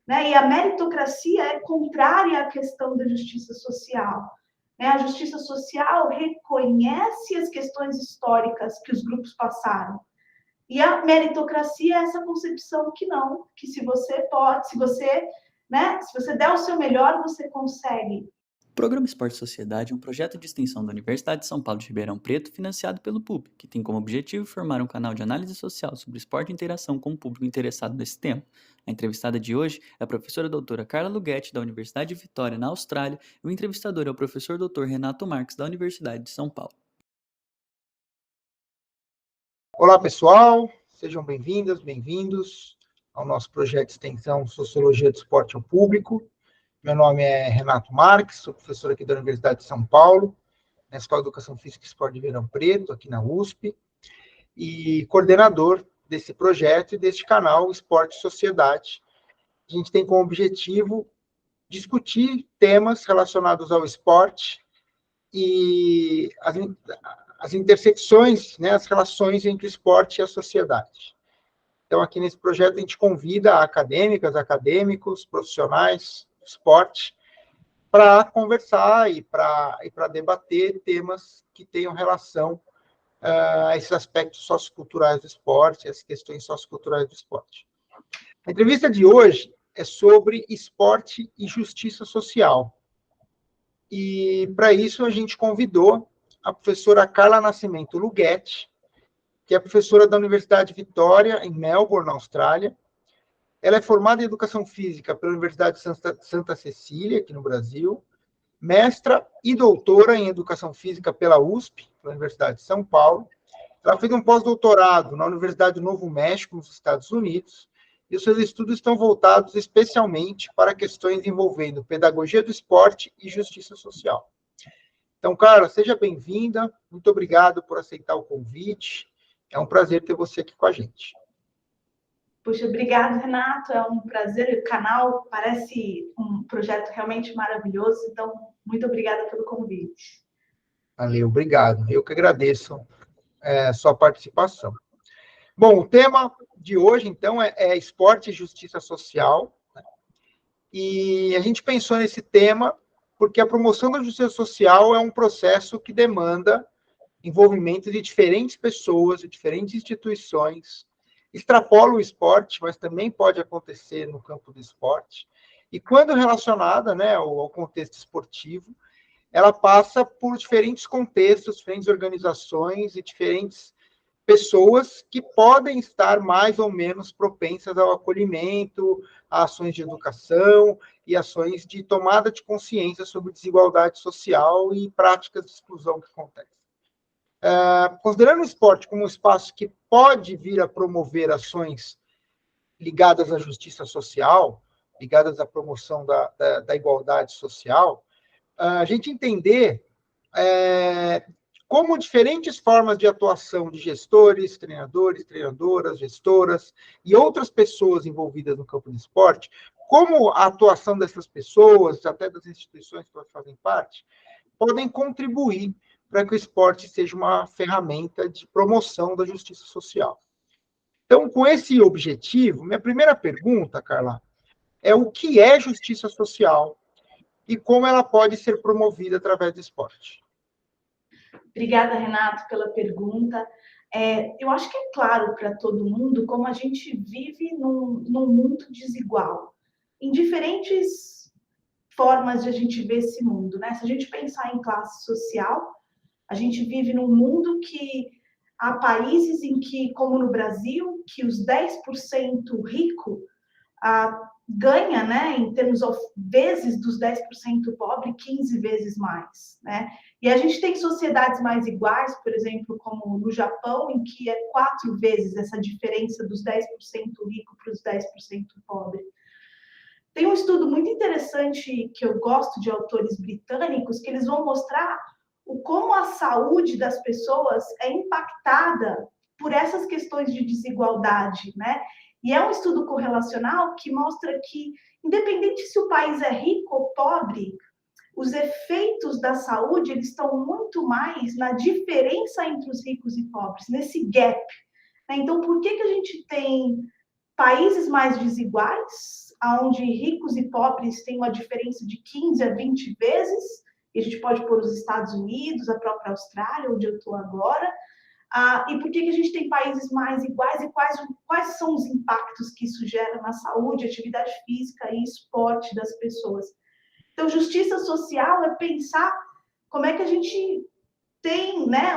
né? E a meritocracia é contrária à questão da justiça social. Né? A justiça social reconhece as questões históricas que os grupos passaram. E a meritocracia é essa concepção que não, que se você pode, se você der o seu melhor, você consegue. O Programa Esporte Sociedade é um projeto de extensão da Universidade de São Paulo de Ribeirão Preto, financiado pelo PUB, que tem como objetivo formar um canal de análise social sobre esporte e interação com o público interessado nesse tema. A entrevistada de hoje é a professora doutora Carla Lughetti, da Universidade de Vitória, na Austrália, e o entrevistador é o professor doutor Renato Marques, da Universidade de São Paulo. Olá, pessoal, sejam bem-vindas, bem-vindos ao nosso projeto de extensão Sociologia do Esporte ao Público. Meu nome é Renato Marques, sou professor aqui da Universidade de São Paulo, na Escola de Educação Física e Esporte de Ribeirão Preto, aqui na USP, e coordenador desse projeto e deste canal Esporte e Sociedade. A gente tem como objetivo discutir temas relacionados ao esporte e as intersecções, né, as relações entre o esporte e a sociedade. Então, aqui nesse projeto, a gente convida acadêmicas, acadêmicos, profissionais do esporte para conversar e para debater temas que tenham relação a esses aspectos socioculturais do esporte, as questões socioculturais do esporte. A entrevista de hoje é sobre esporte e justiça social. E, para isso, a gente convidou a professora Carla Nascimento Lughetti, que é professora da Universidade de Vitória, em Melbourne, na Austrália. Ela é formada em Educação Física pela Universidade de Santa Cecília, aqui no Brasil, mestra e doutora em Educação Física pela USP, pela Universidade de São Paulo. Ela fez um pós-doutorado na Universidade do Novo México, nos Estados Unidos, e os seus estudos estão voltados especialmente para questões envolvendo pedagogia do esporte e justiça social. Então, Carla, seja bem-vinda, muito obrigado por aceitar o convite, é um prazer ter você aqui com a gente. Puxa, obrigado, Renato, é um prazer, o canal parece um projeto realmente maravilhoso, então, muito obrigada pelo convite. Valeu, obrigado, eu que agradeço a sua participação. Bom, o tema de hoje, então, é esporte e justiça social, né? E a gente pensou nesse tema porque a promoção da justiça social é um processo que demanda envolvimento de diferentes pessoas, de diferentes instituições, extrapola o esporte, mas também pode acontecer no campo do esporte, e quando relacionada, né, ao contexto esportivo, ela passa por diferentes contextos, diferentes organizações e diferentes pessoas que podem estar mais ou menos propensas ao acolhimento, a ações de educação e ações de tomada de consciência sobre desigualdade social e práticas de exclusão que acontecem. Considerando o esporte como um espaço que pode vir a promover ações ligadas à justiça social, ligadas à promoção da igualdade social, a gente entender como diferentes formas de atuação de gestores, treinadores, treinadoras, gestoras e outras pessoas envolvidas no campo do esporte, como a atuação dessas pessoas, até das instituições que elas fazem parte, podem contribuir para que o esporte seja uma ferramenta de promoção da justiça social. Então, com esse objetivo, minha primeira pergunta, Carla, é o que é justiça social e como ela pode ser promovida através do esporte? Obrigada, Renato, pela pergunta. Eu acho que é claro para todo mundo como a gente vive num mundo desigual, em diferentes formas de a gente ver esse mundo, né? Se a gente pensar em classe social, a gente vive num mundo que há países em que, como no Brasil, que os 10% rico ganha, né, em termos de vezes dos 10% pobre, 15 vezes mais, né? E a gente tem sociedades mais iguais, por exemplo, como no Japão, em que é 4 vezes essa diferença dos 10% rico para os 10% pobre. Tem um estudo muito interessante que eu gosto de autores britânicos, que eles vão mostrar como a saúde das pessoas é impactada por essas questões de desigualdade, né? E é um estudo correlacional que mostra que, independente se o país é rico ou pobre, os efeitos da saúde eles estão muito mais na diferença entre os ricos e pobres, nesse gap. Né? Então, por que a gente tem países mais desiguais, onde ricos e pobres têm uma diferença de 15 a 20 vezes, e a gente pode pôr os Estados Unidos, a própria Austrália, onde eu estou agora. E por que a gente tem países mais iguais e quais são os impactos que isso gera na saúde, atividade física e esporte das pessoas? Então, justiça social é pensar como é que a gente tem, né,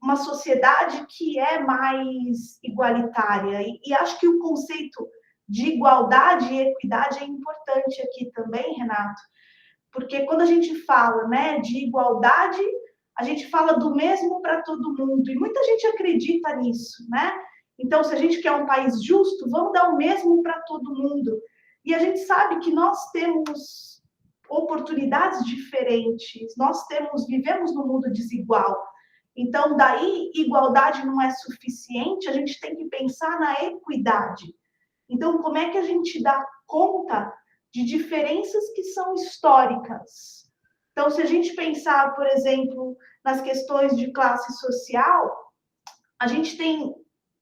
uma sociedade que é mais igualitária. E acho que o conceito de igualdade e equidade é importante aqui também, Renato, porque quando a gente fala, né, de igualdade, a gente fala do mesmo para todo mundo, e muita gente acredita nisso, né? Então, se a gente quer um país justo, vamos dar o mesmo para todo mundo. E a gente sabe que nós temos oportunidades diferentes, vivemos num mundo desigual. Então, daí, igualdade não é suficiente, a gente tem que pensar na equidade. Então, como é que a gente dá conta de diferenças que são históricas? Então, se a gente pensar, por exemplo, nas questões de classe social, a gente tem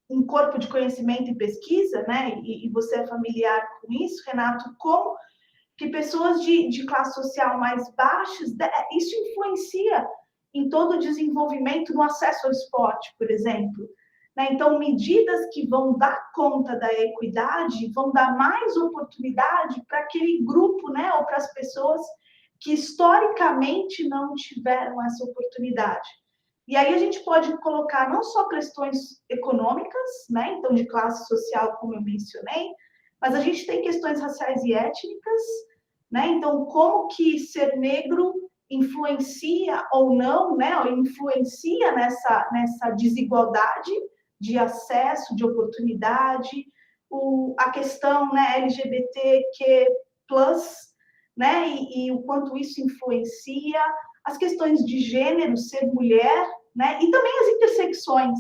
um corpo de conhecimento e pesquisa, né? E você é familiar com isso, Renato, como que pessoas de classe social mais baixas, isso influencia em todo o desenvolvimento no acesso ao esporte, por exemplo. Então, medidas que vão dar conta da equidade vão dar mais oportunidade para aquele grupo, né? Ou para as pessoas que historicamente não tiveram essa oportunidade. E aí a gente pode colocar não só questões econômicas, né? Então, de classe social, como eu mencionei, mas a gente tem questões raciais e étnicas, né? Então, como que ser negro influencia ou não, né? Ou influencia nessa desigualdade de acesso, de oportunidade, a questão, né, LGBTQ+, né? E o quanto isso influencia, as questões de gênero, ser mulher, né? E também as intersecções.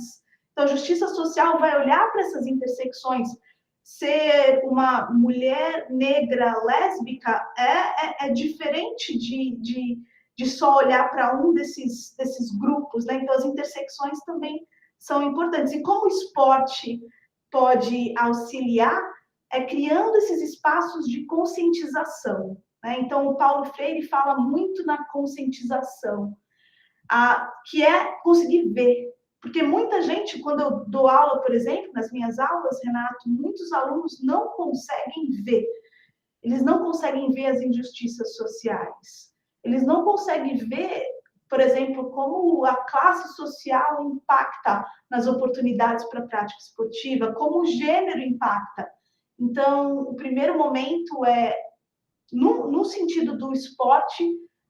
Então, a justiça social vai olhar para essas intersecções. Ser uma mulher negra lésbica é diferente de só olhar para um desses grupos, né? Então, as intersecções também são importantes. E como o esporte pode auxiliar é criando esses espaços de conscientização, né? Então, o Paulo Freire fala muito na conscientização, que é conseguir ver. Porque muita gente, quando eu dou aula, por exemplo, nas minhas aulas, Renato, muitos alunos não conseguem ver. Eles não conseguem ver as injustiças sociais. Eles não conseguem ver, por exemplo, como a classe social impacta nas oportunidades para a prática esportiva, como o gênero impacta. Então, o primeiro momento é, no sentido do esporte,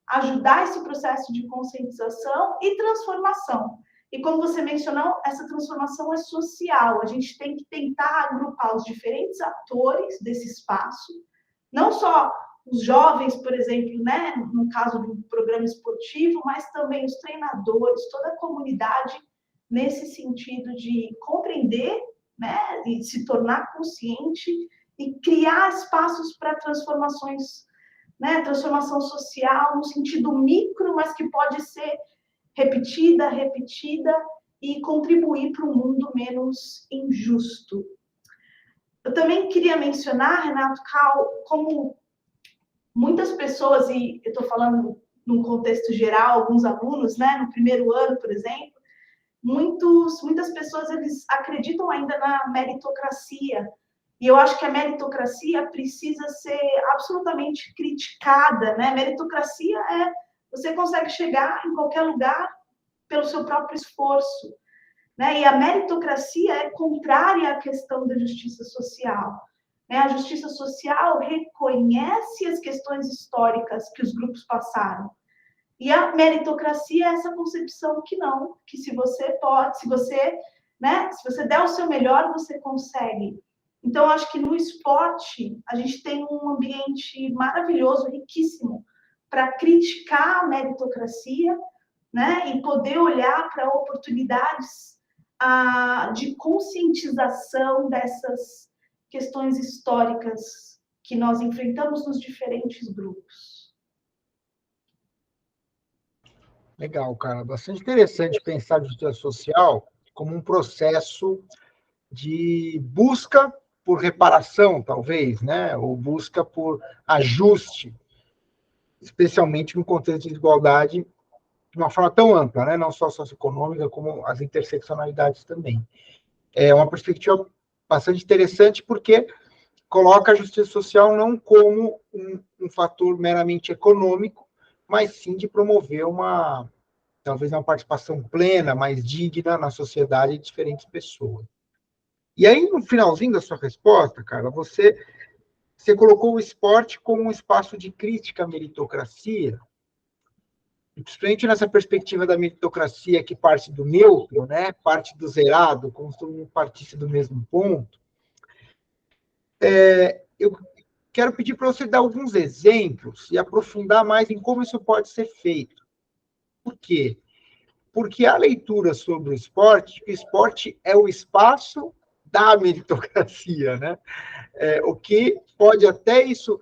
ajudar esse processo de conscientização e transformação. E como você mencionou, essa transformação é social. A gente tem que tentar agrupar os diferentes atores desse espaço, não só os jovens, por exemplo, né, no caso do programa esportivo, mas também os treinadores, toda a comunidade, nesse sentido de compreender, né, e se tornar consciente e criar espaços para transformações, né, transformação social no sentido micro, mas que pode ser repetida e contribuir para um mundo menos injusto. Eu também queria mencionar, Renato, como muitas pessoas, e eu estou falando num contexto geral, alguns alunos, né, no primeiro ano, por exemplo, muitas pessoas eles acreditam ainda na meritocracia. E eu acho que a meritocracia precisa ser absolutamente criticada, né? Meritocracia você consegue chegar em qualquer lugar pelo seu próprio esforço, né? E a meritocracia é contrária à questão da justiça social. Né? A justiça social reconhece as questões históricas que os grupos passaram. E a meritocracia é essa concepção que não, que se você pode, se você der o seu melhor, você consegue. Então, acho que no esporte, a gente tem um ambiente maravilhoso, riquíssimo, para criticar a meritocracia, né? E poder olhar para oportunidades de conscientização dessas questões históricas que nós enfrentamos nos diferentes grupos. Legal, cara. Bastante interessante pensar a justiça social como um processo de busca por reparação, talvez, né? Ou busca por ajuste, especialmente no contexto de desigualdade, de uma forma tão ampla, né? Não só socioeconômica, como as interseccionalidades também. É uma perspectiva bastante interessante, porque coloca a justiça social não como um fator meramente econômico, mas sim de promover talvez uma participação plena, mais digna na sociedade de diferentes pessoas. E aí, no finalzinho da sua resposta, cara, você colocou o esporte como um espaço de crítica à meritocracia, principalmente nessa perspectiva da meritocracia que parte do neutro, né? Parte do zerado, como se todo mundo partisse do mesmo ponto. Eu quero pedir para você dar alguns exemplos e aprofundar mais em como isso pode ser feito. Por quê? Porque a leitura sobre o esporte é o espaço da meritocracia, né? O que pode até isso,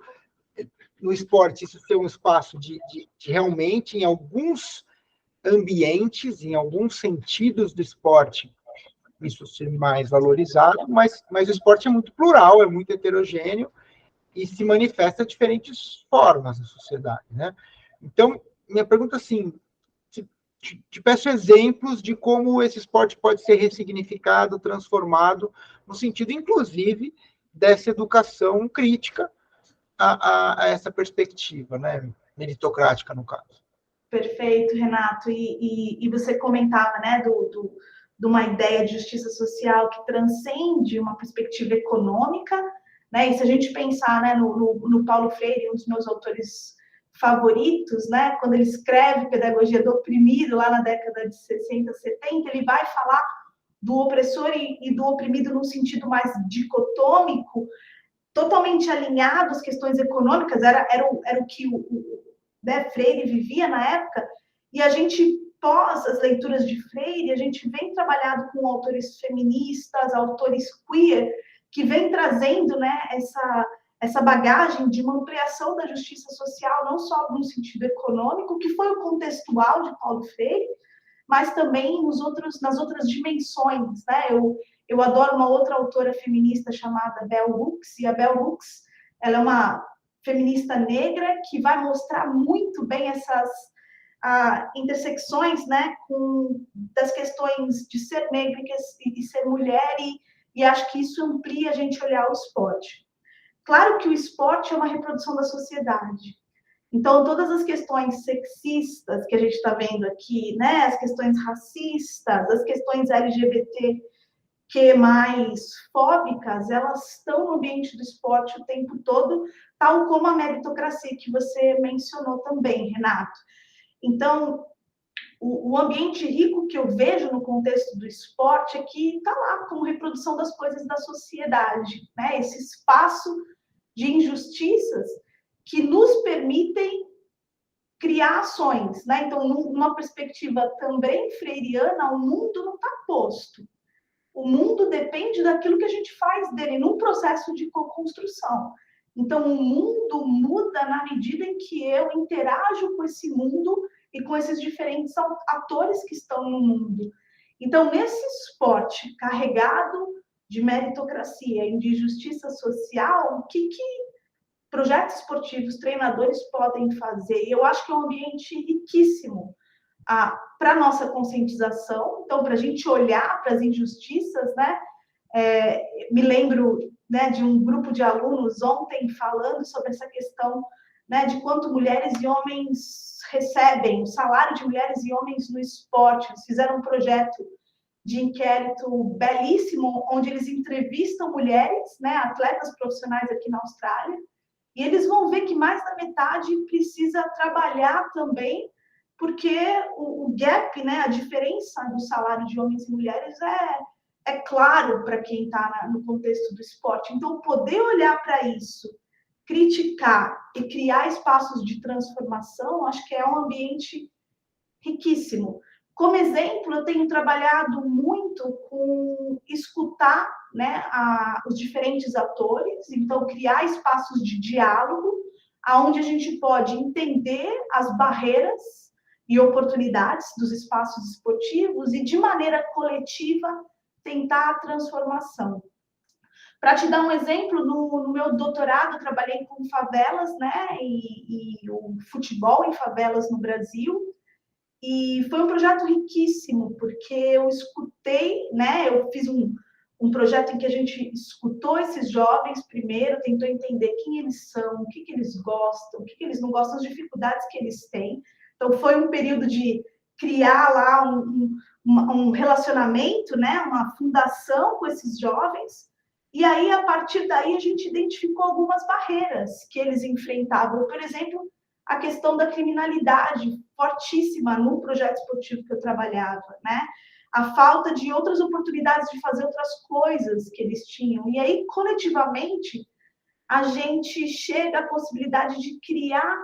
no esporte, isso ser um espaço de realmente, em alguns ambientes, em alguns sentidos do esporte, isso ser mais valorizado, mas o esporte é muito plural, é muito heterogêneo e se manifesta de diferentes formas na sociedade, né? Então, minha pergunta, assim, te peço exemplos de como esse esporte pode ser ressignificado, transformado, no sentido, inclusive, dessa educação crítica a essa perspectiva, né? Meritocrática, no caso. Perfeito, Renato. E você comentava, né, de uma ideia de justiça social que transcende uma perspectiva econômica, né? E se a gente pensar, né, no Paulo Freire, um dos meus autores favoritos, né, quando ele escreve Pedagogia do Oprimido, lá na década de 60, 70, ele vai falar do opressor e do oprimido num sentido mais dicotômico, totalmente alinhado às questões econômicas, era o que né, Freire vivia na época, e a gente, pós as leituras de Freire, a gente vem trabalhando com autores feministas, autores queer, que vem trazendo, né, essa bagagem de uma ampliação da justiça social, não só no sentido econômico, que foi o contextual de Paulo Freire, mas também nas outras dimensões, né? Eu adoro uma outra autora feminista chamada Bell Hooks, e a Bell Hooks, ela é uma feminista negra que vai mostrar muito bem essas intersecções, né, das questões de ser negra e ser mulher, e acho que isso amplia a gente olhar o esporte. Claro que o esporte é uma reprodução da sociedade. Então, todas as questões sexistas que a gente está vendo aqui, né, as questões racistas, as questões LGBT que mais fóbicas, elas estão no ambiente do esporte o tempo todo, tal como a meritocracia que você mencionou também, Renato. Então, o ambiente rico que eu vejo no contexto do esporte é que está lá como reprodução das coisas da sociedade, né? Esse espaço de injustiças que nos permitem criar ações, né? Então, numa perspectiva também freiriana, o mundo não está posto. O mundo depende daquilo que a gente faz dele, num processo de co-construção. Então, o mundo muda na medida em que eu interajo com esse mundo e com esses diferentes atores que estão no mundo. Então, nesse esporte carregado de meritocracia e de justiça social, o que projetos esportivos, treinadores podem fazer? Eu acho que é um ambiente riquíssimo para a nossa conscientização, então, para a gente olhar para as injustiças, né? Me lembro, né, de um grupo de alunos ontem falando sobre essa questão, né, de quanto mulheres e homens recebem, o salário de mulheres e homens no esporte. Eles fizeram um projeto de inquérito belíssimo, onde eles entrevistam mulheres, né, atletas profissionais aqui na Austrália, e eles vão ver que mais da metade precisa trabalhar também, porque o gap, né, a diferença do salário de homens e mulheres é claro para quem está no contexto do esporte. Então, poder olhar para isso, criticar e criar espaços de transformação, acho que é um ambiente riquíssimo. Como exemplo, eu tenho trabalhado muito com escutar, né, os diferentes atores, então criar espaços de diálogo, onde a gente pode entender as barreiras e oportunidades dos espaços esportivos e, de maneira coletiva, tentar a transformação. Para te dar um exemplo, no meu doutorado eu trabalhei com favelas, né, e o futebol em favelas no Brasil, e foi um projeto riquíssimo, porque eu escutei, né, eu fiz um projeto em que a gente escutou esses jovens primeiro, tentou entender quem eles são, o que eles gostam, o que eles não gostam, as dificuldades que eles têm. Então, foi um período de criar lá um relacionamento, né, uma fundação com esses jovens. E aí, a partir daí, a gente identificou algumas barreiras que eles enfrentavam. Por exemplo, a questão da criminalidade fortíssima no projeto esportivo que eu trabalhava, né? A falta de outras oportunidades de fazer outras coisas que eles tinham. E aí, coletivamente, a gente chega à possibilidade de criar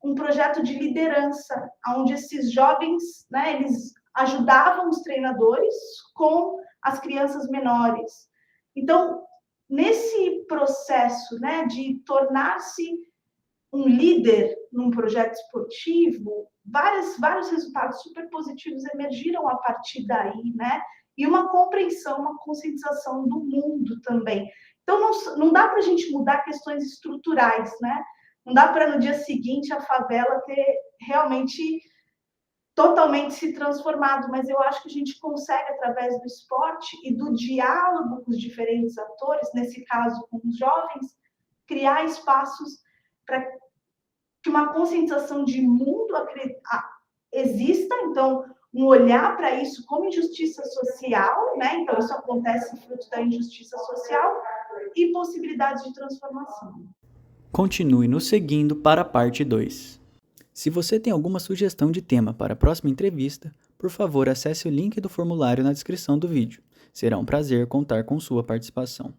um projeto de liderança, onde esses jovens, né, eles ajudavam os treinadores com as crianças menores. Então, nesse processo, né, de tornar-se um líder num projeto esportivo, vários resultados super positivos emergiram a partir daí, né? E uma compreensão, uma conscientização do mundo também. Então, não dá para a gente mudar questões estruturais, né? Não dá para, no dia seguinte, a favela ter realmente totalmente se transformado, mas eu acho que a gente consegue, através do esporte e do diálogo com os diferentes atores, nesse caso com os jovens, criar espaços para que uma conscientização de mundo exista, então, um olhar para isso como injustiça social, né? Então, isso acontece fruto da injustiça social e possibilidades de transformação. Continue nos seguindo para a parte 2. Se você tem alguma sugestão de tema para a próxima entrevista, por favor, acesse o link do formulário na descrição do vídeo. Será um prazer contar com sua participação.